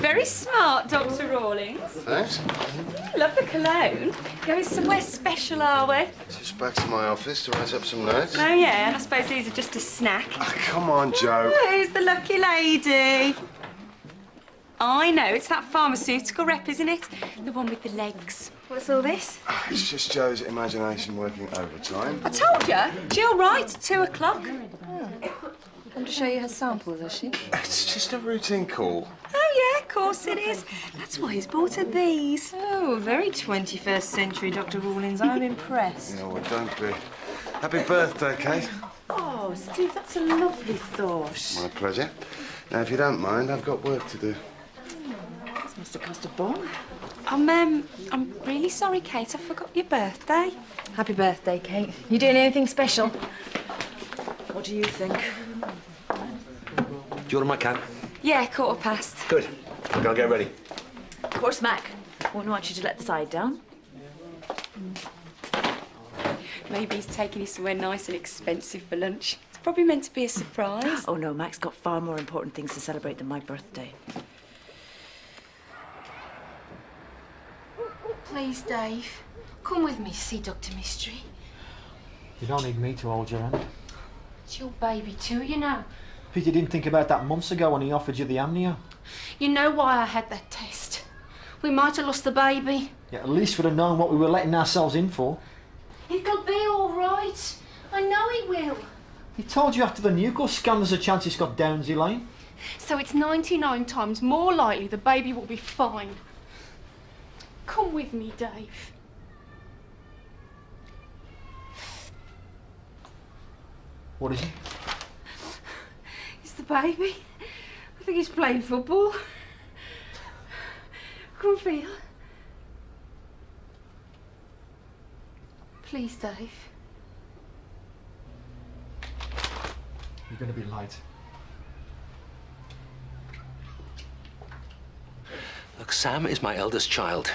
Very smart, Dr. Rawlings. Thanks. Love the cologne. Going somewhere special, are we? Just back to my office to write up some notes. Oh, yeah, and I suppose these are just a snack. Oh, come on, Joe. Who's the lucky lady? I know, it's that pharmaceutical rep, isn't it? The one with the legs. What's all this? It's just Joe's imagination working overtime. I told you. Jill Wright, 2 o'clock. Come to show you her samples, has she? It's just a routine call. Oh, yeah, of course it is. That's why he's bought her these. Oh, very 21st century, Dr. Rawlings. I'm impressed. Yeah, well, don't be. Happy birthday, Kate. Oh, Steve, that's a lovely thought. My pleasure. Now, if you don't mind, I've got work to do. This must have cost a bomb. I'm really sorry, Kate. I forgot your birthday. Happy birthday, Kate. You doing anything special? What do you think? Do you order my cab? Yeah, 15:15. Good. I'll get ready. Of course, Mac. Wouldn't want you to let the side down. Maybe he's taking you somewhere nice and expensive for lunch. It's probably meant to be a surprise. Oh, no, Mac's got far more important things to celebrate than my birthday. Please, Dave, come with me to see Dr. Mystery. You don't need me to hold your hand. It's your baby too, you know. But you didn't think about that months ago when he offered you the amnio. You know why I had that test. We might have lost the baby. Yeah, at least we'd have known what we were letting ourselves in for. It'll be all right. I know it will. He told you after the nuchal scan there's a chance it's got Downs, Elaine. So it's 99 times more likely the baby will be fine. Come with me, Dave. What is it? It's the baby. I think he's playing football. Come and feel. Please, Dave. You're going to be late. Look, Sam is my eldest child.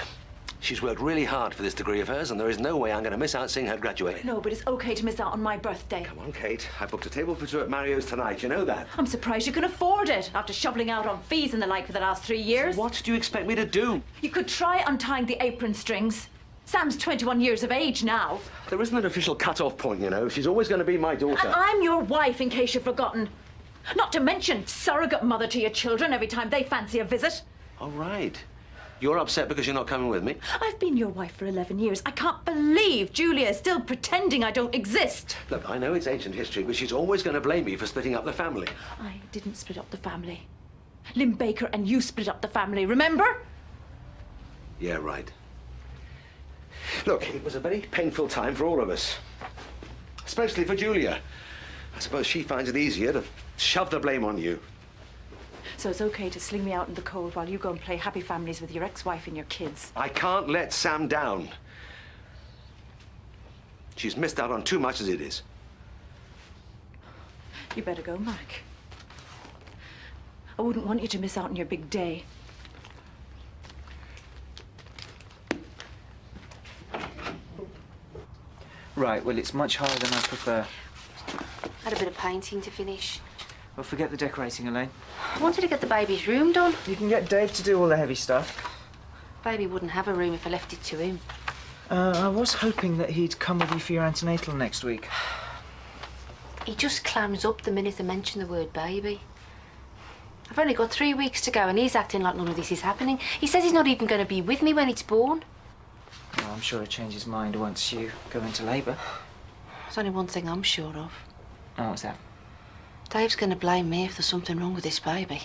She's worked really hard for this degree of hers, and there is no way I'm going to miss out seeing her graduate. No, but it's okay to miss out on my birthday. Come on, Kate. I booked a table for two at Mario's tonight. You know that. I'm surprised you can afford it after shoveling out on fees and the like for the last 3 years. What do you expect me to do? You could try untying the apron strings. Sam's 21 years of age now. There isn't an official cut-off point, you know. She's always going to be my daughter. And I'm your wife, in case you've forgotten. Not to mention surrogate mother to your children every time they fancy a visit. All right. You're upset because you're not coming with me? I've been your wife for 11 years. I can't believe Julia is still pretending I don't exist. Look, I know it's ancient history, but she's always going to blame me for splitting up the family. I didn't split up the family. Lynn Baker and you split up the family, remember? Yeah, right. Look, it was a very painful time for all of us. Especially for Julia. I suppose she finds it easier to shove the blame on you. So it's okay to sling me out in the cold while you go and play happy families with your ex-wife and your kids. I can't let Sam down. She's missed out on too much as it is. You better go, Mac. I wouldn't want you to miss out on your big day. Right, well, it's much higher than I prefer. Had a bit of painting to finish. Well, forget the decorating, Elaine. I wanted to get the baby's room done. You can get Dave to do all the heavy stuff. Baby wouldn't have a room if I left it to him. I was hoping that he'd come with you for your antenatal next week. He just clams up the minute I mention the word baby. I've only got 3 weeks to go and he's acting like none of this is happening. He says he's not even going to be with me when it's born. Well, I'm sure he'll change his mind once you go into labour. There's only one thing I'm sure of. Oh, what's that? Dave's going to blame me if there's something wrong with this baby.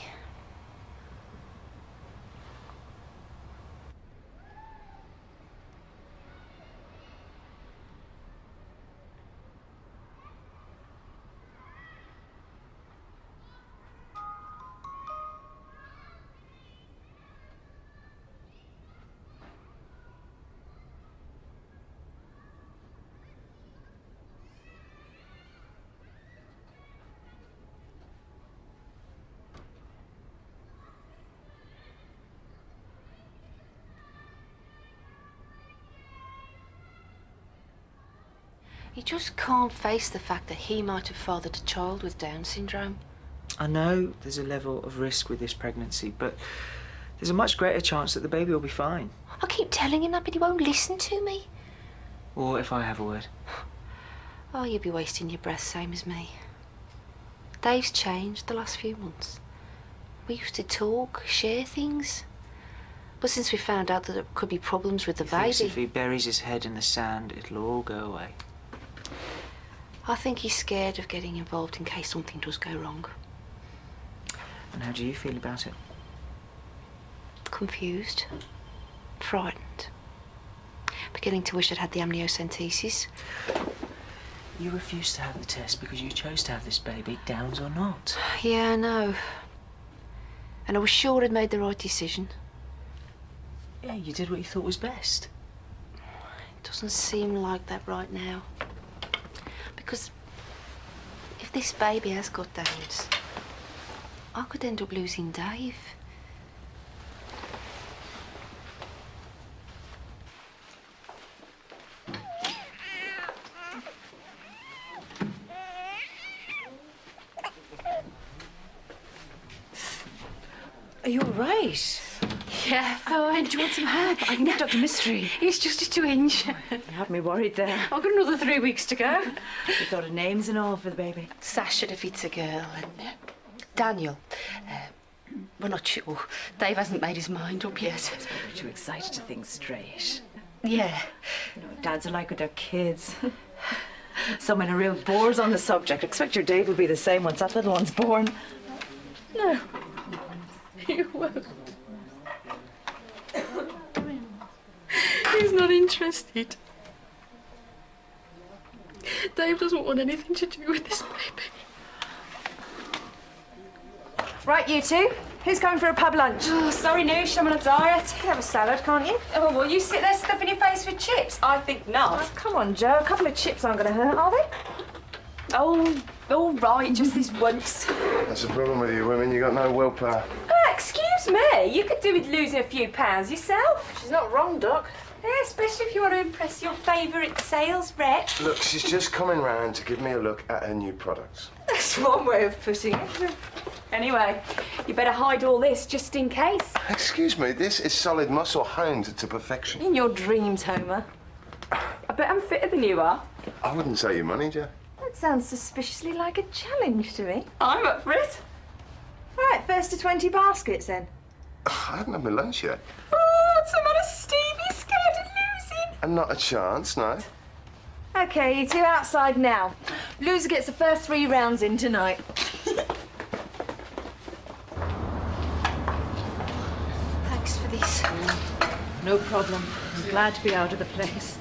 He just can't face the fact that he might have fathered a child with Down syndrome. I know there's a level of risk with this pregnancy, but There's a much greater chance that the baby will be fine. I keep telling him that, but he won't listen to me. Or if I have a word. Oh, you'll be wasting your breath, same as me. Dave's changed the last few months. We used to talk, share things. But since we found out that there could be problems with the Thinks baby... if he buries his head in the sand, it'll all go away. I think he's scared of getting involved in case something does go wrong. And how do you feel about it? Confused. Frightened. Beginning to wish I'd had the amniocentesis. You refused to have the test because you chose to have this baby, Downs or not. Yeah, I know. And I was sure I'd made the right decision. Yeah, you did what you thought was best. It doesn't seem like that right now. Because if this baby has got Downs, I could end up losing Dave. Are you all right? Yeah, fine. Do you want some help? I can get Dr. Mystery. It's just a twinge. You had me worried there. I've got another 3 weeks to go. You thought of names and all for the baby. Sasha if it's a girl and Daniel. We're not sure. Dave hasn't made his mind up yet. We're too excited to think straight. Yeah. You know what dads are like with their kids. Some men are real bores on the subject. Expect your Dave will be the same once that little one's born. No. You won't. He's not interested. Dave doesn't want anything to do with this baby. Right, you two. Who's going for a pub lunch? Oh, sorry, Noosh, I'm on a diet. You can have a salad, can't you? Oh, well, you sit there stuffing your face with chips. I think not. Oh, come on, Joe. A couple of chips aren't going to hurt, are they? Oh, all right, just this once. That's the problem with you women, you got no willpower. Excuse me, you could do with losing a few pounds yourself. She's not wrong, Doc. Yeah, especially if you want to impress your favourite sales rep. Look, she's just coming round to give me a look at her new products. That's one way of putting it. Anyway, you better hide all this just in case. Excuse me, this is solid muscle honed to perfection. In your dreams, Homer. I bet I'm fitter than you are. I wouldn't say your money, Joe. That sounds suspiciously like a challenge to me. I'm up for it. Right, first to 20 baskets then. I haven't had my lunch yet. Oh, what's the matter, Steve? You're scared of losing? And not a chance, no. Okay, you two outside now. Loser gets the first 3 rounds in tonight. Thanks for this. No problem. I'm glad to be out of the place.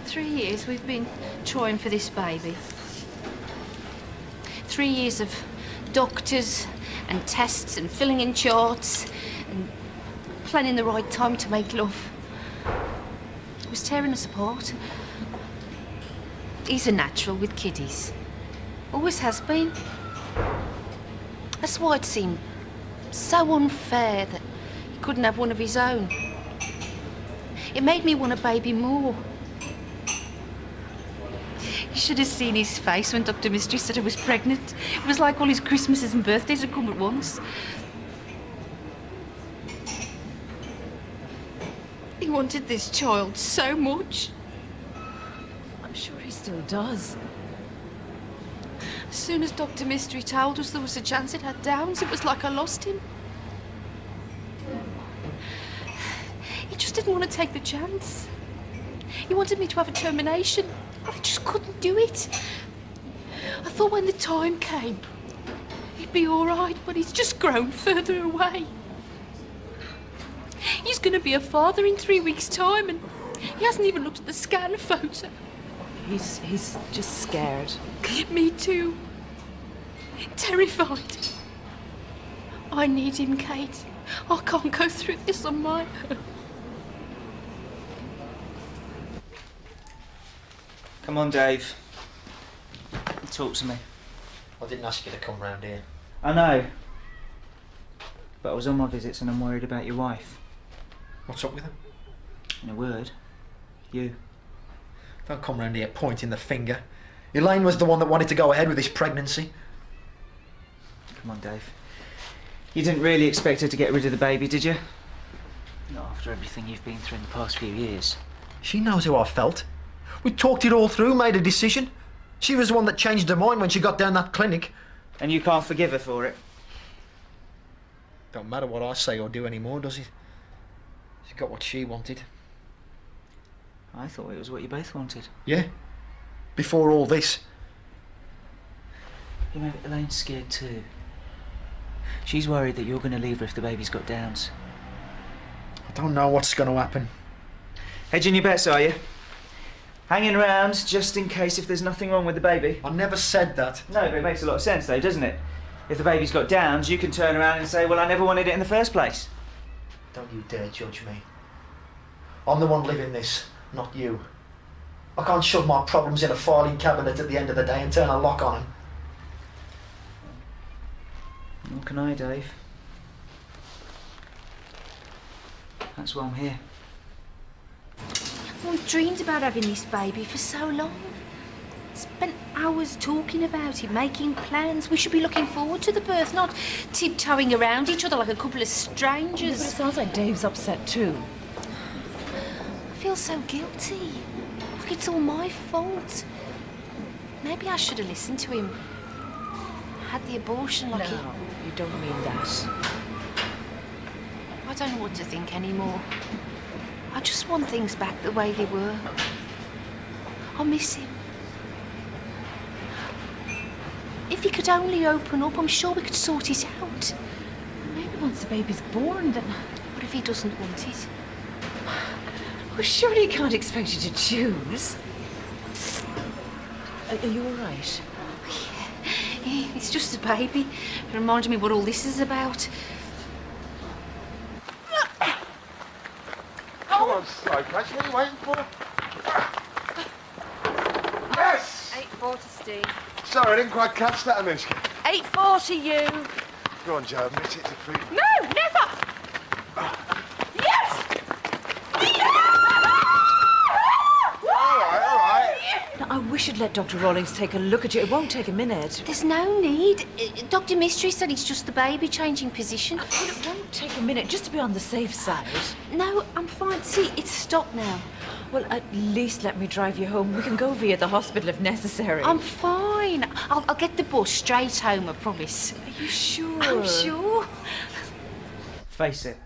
Three years we've been trying for this baby. 3 years of doctors and tests and filling in charts and planning the right time to make love. It was tearing us apart. He's a natural with kiddies. Always has been. That's why it seemed so unfair that he couldn't have one of his own. It made me want a baby more. You should have seen his face when Dr. Mystery said I was pregnant. It was like all his Christmases and birthdays had come at once. He wanted this child so much. I'm sure he still does. As soon as Dr. Mystery told us there was a chance it had Downs, it was like I lost him. He just didn't want to take the chance. He wanted me to have a termination. I just couldn't do it. I thought when the time came, he'd be all right, but he's just grown further away. He's going to be a father in 3 weeks' time, and he hasn't even looked at the scan photo. He's just scared. Me too. Terrified. I need him, Kate. I can't go through this on my own. Come on, Dave. Talk to me. I didn't ask you to come round here. I know. But I was on my visits and I'm worried about your wife. What's up with him? In a word, you. Don't come round here pointing the finger. Elaine was the one that wanted to go ahead with this pregnancy. Come on, Dave. You didn't really expect her to get rid of the baby, did you? Not after everything you've been through in the past few years. She knows how I felt. We talked it all through, made a decision. She was the one that changed her mind when she got down that clinic. And you can't forgive her for it? Don't matter what I say or do anymore, does it? She got what she wanted. I thought it was what you both wanted. Yeah. Before all this. You know, Elaine's scared too. She's worried that you're going to leave her if the baby's got downs. I don't know what's going to happen. Hedging your bets, are you? Hanging around just in case if there's nothing wrong with the baby? I never said that. No, but it makes a lot of sense though, doesn't it? If the baby's got downs, you can turn around and say, well, I never wanted it in the first place. Don't you dare judge me. I'm the one living this, not you. I can't shove my problems in a filing cabinet at the end of the day and turn a lock on them. What can I, Dave? That's why I'm here. I've dreamed about having this baby for so long. Spent hours talking about it, making plans. We should be looking forward to the birth, not tiptoeing around each other like a couple of strangers. Yeah, but it sounds like Dave's upset too. I feel so guilty. Like it's all my fault. Maybe I should have listened to him. Had the abortion like No, you don't mean that. I don't know what to think anymore. I just want things back the way they were. I miss him. If he could only open up, I'm sure we could sort it out. Maybe once the baby's born, then... What if he doesn't want it? Well, surely he can't expect you to choose. Are you all right? Yeah, it's just a baby. It reminds me what all this is about. Come on, Slowcatch, what are you waiting for? Yes! 8:40, Steve. Sorry, I didn't quite catch that, Anushka. 8:40, you. Go on, Joe, admit it to free. No, never. Yes. All right. Now, I wish you'd let Dr. Rawlings take a look at you. It won't take a minute. There's no need. Dr. Mystery said it's just the baby changing position. But it won't take a minute, just to be on the safe side. No, I'm fine. See, it's stopped now. Well, at least let me drive you home. We can go via the hospital if necessary. I'm fine. I'll get the bus straight home, I promise. Are you sure? I'm sure. Face it,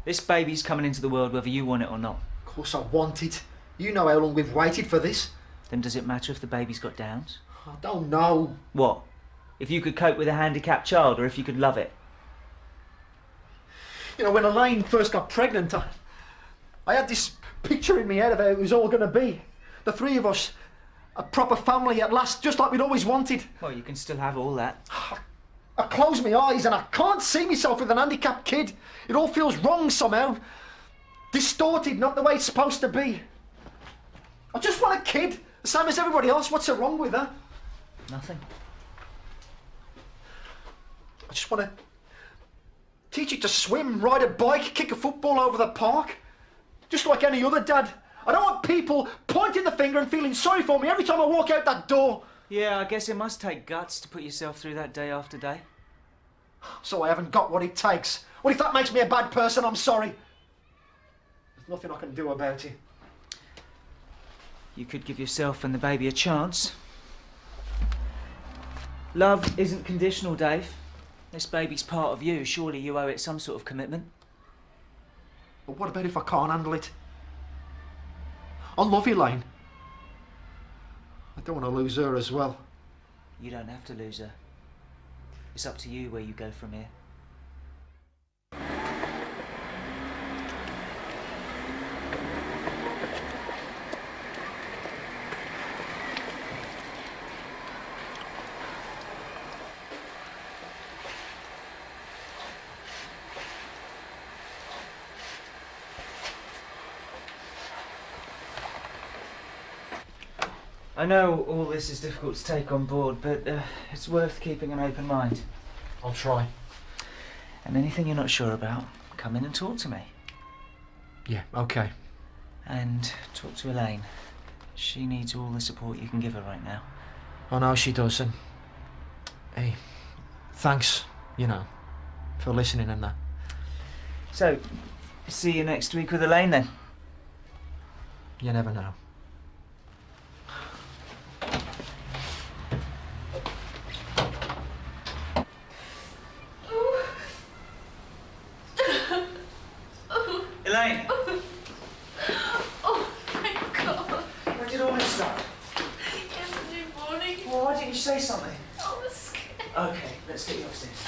this baby's coming into the world whether you want it or not. Of course I want it. You know how long we've waited for this. Then does it matter if the baby's got downs? I don't know. What? If you could cope with a handicapped child or if you could love it? You know, when Elaine first got pregnant, I had this picture in my head of how it was all going to be. The three of us, a proper family at last, just like we'd always wanted. Well, you can still have all that. I close my eyes and I can't see myself with an handicapped kid. It all feels wrong somehow. Distorted, not the way it's supposed to be. I just want a kid, the same as everybody else. What's so wrong with her? Nothing. I just want to teach it to swim, ride a bike, kick a football over the park. Just like any other dad. I don't want people pointing the finger and feeling sorry for me every time I walk out that door. Yeah, I guess it must take guts to put yourself through that day after day. So I haven't got what it takes. Well, if that makes me a bad person, I'm sorry. There's nothing I can do about it. You could give yourself and the baby a chance. Love isn't conditional, Dave. This baby's part of you. Surely you owe it some sort of commitment. But what about if I can't handle it? I love Elaine. I don't want to lose her as well. You don't have to lose her. It's up to you where you go from here. I know all this is difficult to take on board, but it's worth keeping an open mind. I'll try. And anything you're not sure about, come in and talk to me. Yeah, okay. And talk to Elaine. She needs all the support you can give her right now. I know she does, and hey, thanks, you know, for listening and that. So, see you next week with Elaine then? You never know. Elaine! Oh, thank God. Where did all this start? Yesterday morning. Well, why didn't you say something? I was scared. Okay, let's get you upstairs.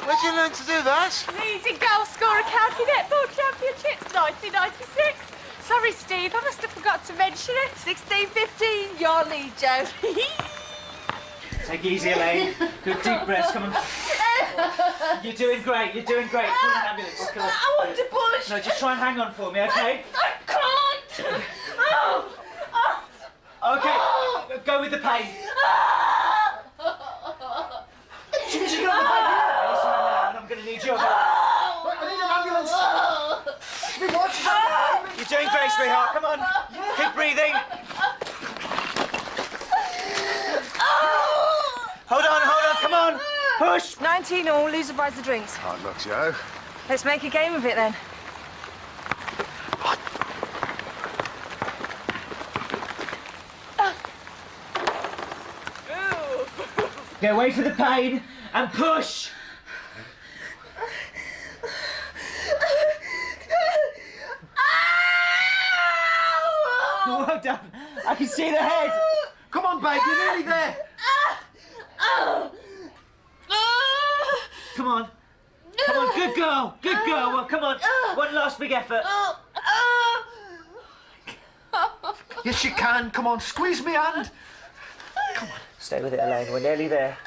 Where'd you learn to do that? Leading goal scorer county netball championships 1996. Sorry, Steve, I must have forgot to mention it. 16-15, your lead, Joe. Take it easy, Elaine. Good deep breaths, come on. You're doing great, you're doing great. Call an ambulance, come on. I want to push. No, just try and hang on for me, okay? I can't. Oh. Okay, go with the pain. Should you go with the pain? I'm going to need your help. Wait, I need an ambulance! Me what? You're doing great, sweetheart. Come on. Keep breathing. Hold on, come on. Push. 19 all, loser buys the drinks. Hard luck, Joe. Let's make a game of it then. Get away from the pain and push. Well done. I can see the head. Come on, babe, you're nearly there! Come on. Come on, good girl. Good girl. Well, come on. One last big effort. Yes, you can. Come on, squeeze me hand. Stay with it, Elaine. We're nearly there.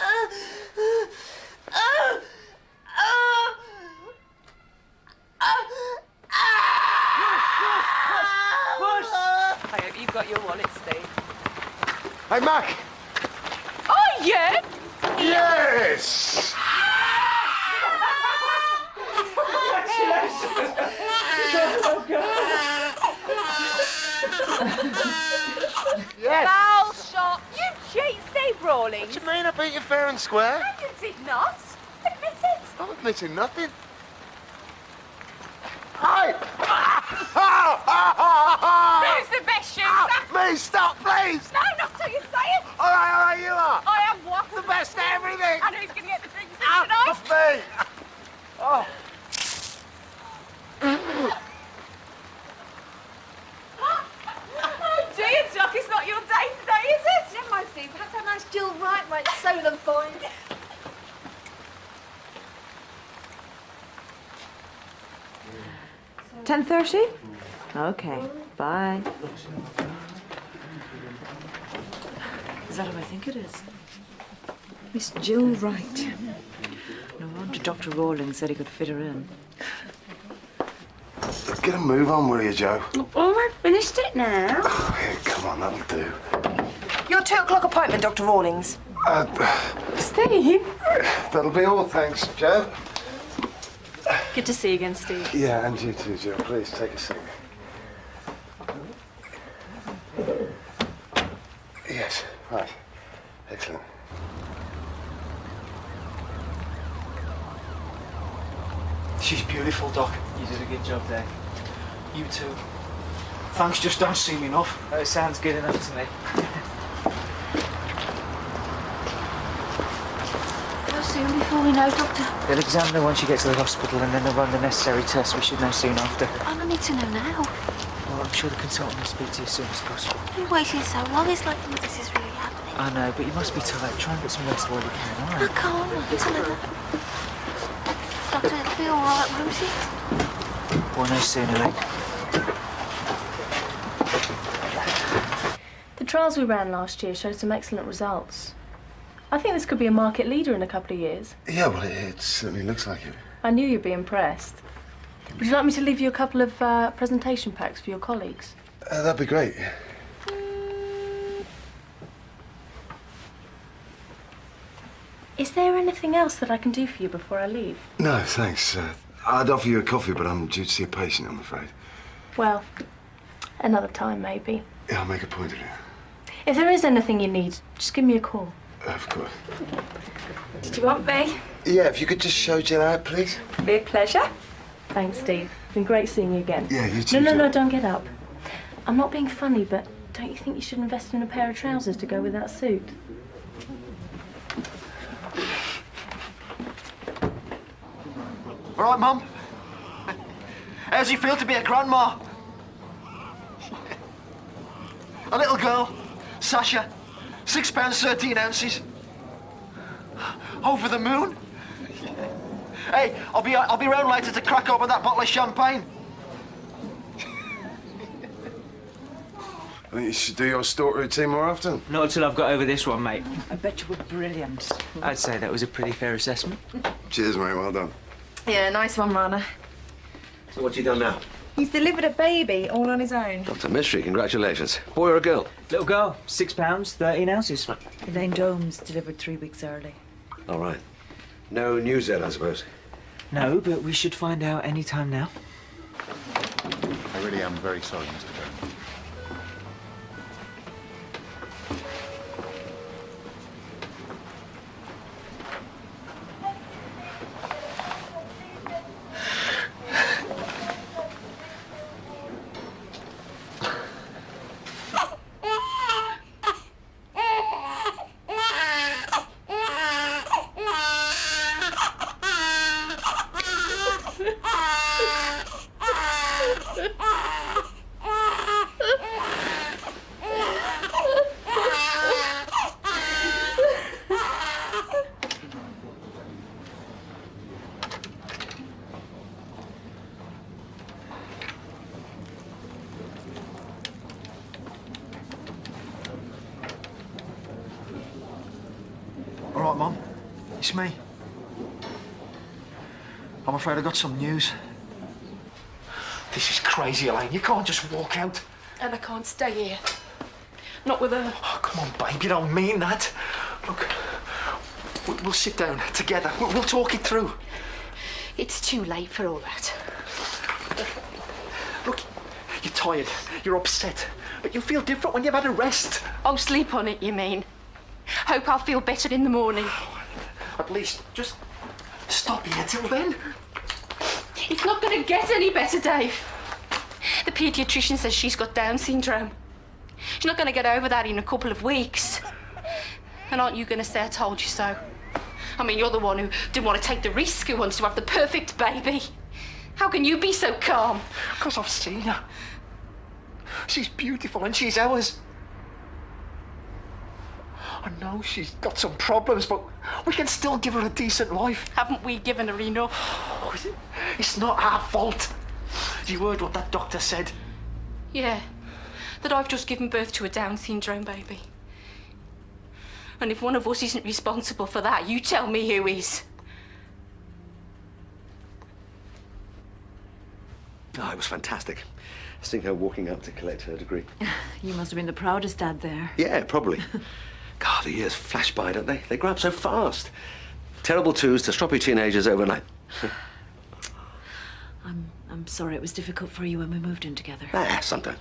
Push! I hope you've got your wallet, Steve. Hey, Mac! Oh, yeah? Yes! Yes! Foul shot. You cheat, Steve Rawlings. What do you mean I beat you fair and square? You did not. Admit it. I'm admitting nothing. Hey! Who's the best shooter? Me, stop, please! No, not till you say it. All right, you are. I am what? The best at everything. And who's going to get the drinks in tonight? That's me. Oh. Oh, dear, Doc, it's not your day today, is it? Never mind, Steve. Have that nice Jill Wright, mate. Sew them fine. $10:30? Okay, bye. Is that who I think it is? Miss Jill Wright. No wonder Dr. Rawlings said he could fit her in. Get a move on, will you, Joe? Oh, I finished it now. Oh, yeah, come on, that'll do. Your 2 o'clock appointment, Dr. Rawlings. Steve. That'll be all, thanks, Joe. Good to see you again, Steve. Yeah, and you too, Joe. Please take a seat. Yes, right. Excellent. She's beautiful, Doc. You did a good job there. You too. Thanks just don't seem enough. Oh, it sounds good enough to me. How soon before we know, Doctor? They'll examine her once she gets to the hospital and then they'll run the necessary tests. We should know soon after. I don't need to know now. Well, I'm sure the consultant will speak to you as soon as possible. You've been waiting so long. It's like this is really happening. I know, but you must be tired. Try and get some rest while you can, all I right? can't. Until I know. Doctor, it'll be all right, won't it? We'll know soon, Elaine. The trials we ran last year showed some excellent results. I think this could be a market leader in a couple of years. Yeah, well, it certainly looks like it. I knew you'd be impressed. Would you like me to leave you a couple of presentation packs for your colleagues? That'd be great. Is there anything else that I can do for you before I leave? No, thanks. I'd offer you a coffee, but I'm due to see a patient, I'm afraid. Well, another time maybe. Yeah, I'll make a point of it. If there is anything you need, just give me a call. Of course. Did you want me? Yeah, if you could just show Jill out, please. Be a pleasure. Thanks, Steve. It's been great seeing you again. Yeah, you too. No, Jill. don't get up. I'm not being funny, but don't you think you should invest in a pair of trousers to go with that suit? All right, Mum? How's it feel to be a grandma? A little girl, Sasha, £6 13 ounces. Over the moon. Hey, I'll be round later to crack open that bottle of champagne. I think you should do your stalk routine more often. Not until I've got over this one, mate. I bet you were brilliant. I'd say that was a pretty fair assessment. Cheers, mate. Well done. Yeah, nice one, Rana. So what's he done now? He's delivered a baby all on his own. Dr. Mystery, congratulations. Boy or a girl? Little girl, £6, 13 ounces. Elaine Domes delivered 3 weeks early. All right. No news then, I suppose. No, but we should find out any time now. I really am very sorry, Mr. Jones. All right, Mum. It's me. I'm afraid I got some news. This is crazy, Elaine. You can't just walk out. And I can't stay here. Not with her. Oh, come on, babe. You don't mean that. Look, we'll sit down together. We'll talk it through. It's too late for all that. Look, you're tired. You're upset. But you'll feel different when you've had a rest. Oh, sleep on it, you mean? Hope I'll feel better in the morning. At least, just stop here till then. It's not going to get any better, Dave. The paediatrician says she's got Down syndrome. She's not going to get over that in a couple of weeks. And aren't you going to say I told you so? I mean, you're the one who didn't want to take the risk, who wants to have the perfect baby. How can you be so calm? Because I've seen her. She's beautiful and she's ours. I know she's got some problems, but we can still give her a decent life. Haven't we given her enough? Oh, it's not our fault. You heard what that doctor said. Yeah, that I've just given birth to a Down syndrome baby. And if one of us isn't responsible for that, you tell me who is. Oh, it was fantastic. Seeing her walking up to collect her degree. You must have been the proudest dad there. Yeah, probably. God, the years flash by, don't they? They grow up so fast. Terrible twos to stroppy teenagers overnight. I'm sorry it was difficult for you when we moved in together. Sometimes.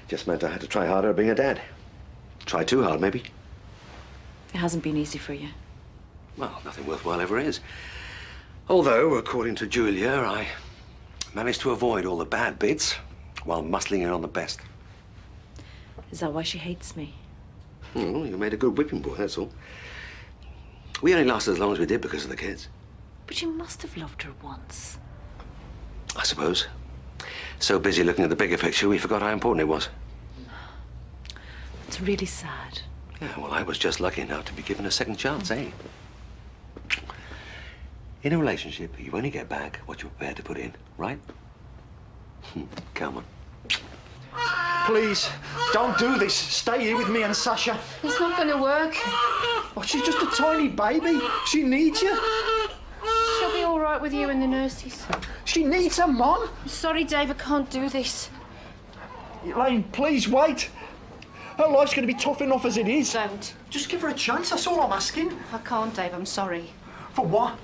Just meant I had to try harder at being a dad. Try too hard, maybe. It hasn't been easy for you. Well, nothing worthwhile ever is. Although, according to Julia, I managed to avoid all the bad bits while muscling in on the best. Is that why she hates me? Oh, you made a good whipping boy, that's all. We only lasted as long as we did because of the kids. But you must have loved her once. I suppose. So busy looking at the bigger picture, we forgot how important it was. It's really sad. Yeah, well, I was just lucky enough to be given a second chance, eh? In a relationship, you only get back what you're prepared to put in, right? Come on. Please, don't do this. Stay here with me and Sasha. It's not going to work. Oh, she's just a tiny baby. She needs you. She'll be all right with you and the nurses. She needs her, Mom. Sorry, Dave, I can't do this. Elaine, please wait. Her life's going to be tough enough as it is. Don't. Just give her a chance, that's all I'm asking. I can't, Dave, I'm sorry. For what?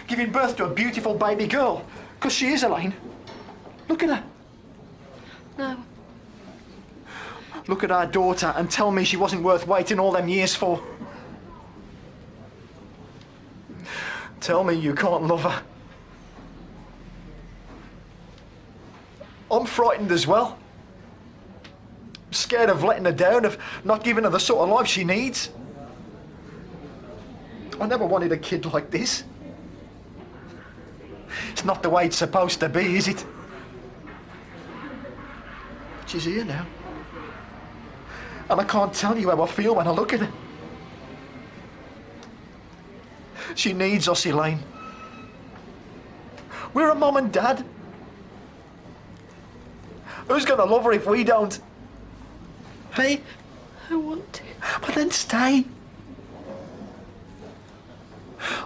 Giving birth to a beautiful baby girl. Because she is, Elaine. Look at her. No. Look at our daughter and tell me she wasn't worth waiting all them years for. Tell me you can't love her. I'm frightened as well. I'm scared of letting her down, of not giving her the sort of life she needs. I never wanted a kid like this. It's not the way it's supposed to be, is it? She's here now. And I can't tell you how I feel when I look at her. She needs us, Elaine. We're a mum and dad. Who's gonna love her if we don't? Hey? I want to. But then stay.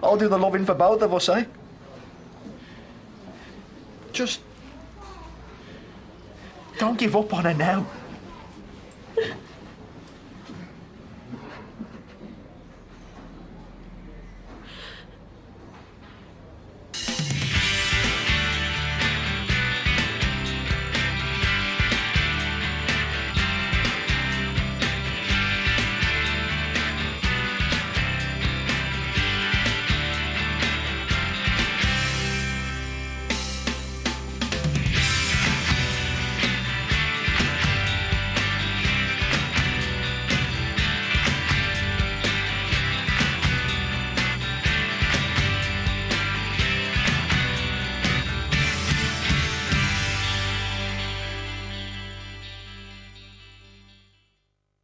I'll do the loving for both of us, eh? Just don't give up on her now.